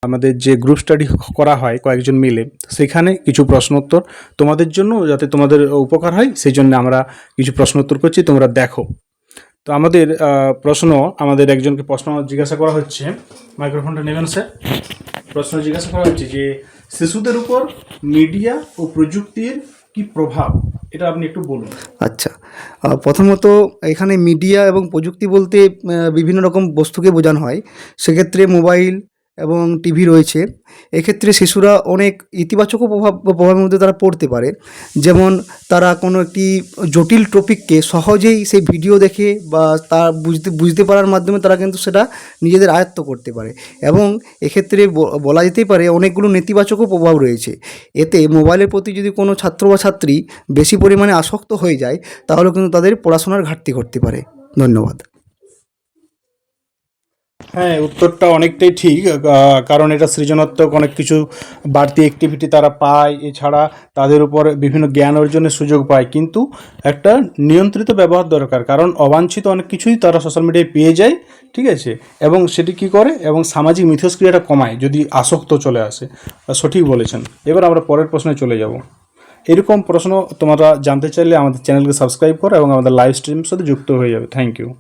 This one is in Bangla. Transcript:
আমাদের যে গ্রুপ স্টাডি করা হয় কয়েকজন মিলে, সেখানে কিছু প্রশ্ন উত্তর তোমাদের জন্য, যাতে তোমাদের উপকার হয় সেই জন্য আমরা কিছু প্রশ্ন উত্তর করছি, তোমরা দেখো। তো আমাদের আমাদের একজনকে প্রশ্ন জিজ্ঞাসা করা হচ্ছে, মাইক্রোফোনটা নেবেন স্যার। প্রশ্ন জিজ্ঞাসা করা হচ্ছে যে শিশুদের উপর মিডিয়া ও প্রযুক্তির কি প্রভাব, এটা আপনি একটু বলুন। আচ্ছা, প্রথমত এখানে মিডিয়া এবং প্রযুক্তি বলতে বিভিন্ন রকম বস্তুকে বোঝানো হয়। সেক্ষেত্রে মোবাইল এবং টিভি রয়েছে। এক্ষেত্রে শিশুরা অনেক ইতিবাচকও প্রভাবের মধ্যে তারা পড়তে পারে। যেমন তারা কোনো একটি জটিল টপিককে সহজেই সেই ভিডিও দেখে বা তা বুঝতে পারার মাধ্যমে তারা কিন্তু সেটা নিজেদের আয়ত্ত করতে পারে। এবং এক্ষেত্রে বলা যেতেই পারে অনেকগুলো নেতিবাচকও প্রভাব রয়েছে। এতে মোবাইলের প্রতি যদি কোনো ছাত্র বা ছাত্রী বেশি পরিমাণে আসক্ত হয়ে যায়, তাহলে কিন্তু তাদের পড়াশোনার ঘাটতি ঘটতে পারে। ধন্যবাদ। হ্যাঁ, উত্তরটা অনেকটাই ঠিক, কারণ এটা সৃজনাত্মক অনেক কিছু বাড়তি অ্যাক্টিভিটি তারা পায়, এছাড়া তাদের উপর বিভিন্ন জ্ঞান অর্জনের সুযোগ পায়, কিন্তু একটা নিয়ন্ত্রিত ব্যবহার দরকার, কারণ অবাঞ্ছিত অনেক কিছুই তারা সোশ্যাল মিডিয়ায় পেয়ে যায়, ঠিক আছে, এবং সেটি কী করে, এবং সামাজিক মিথস্ক্রিয়াটা কমায় যদি আসক্ত চলে আসে। সঠিক বলেছেন। এবার আমরা পরের প্রশ্নে চলে যাব। এরকম প্রশ্ন তোমরা জানতে চাইলে আমাদের চ্যানেলকে সাবস্ক্রাইব করো এবং আমাদের লাইভ স্ট্রিমের সাথে যুক্ত হয়ে যাবে। Thank you.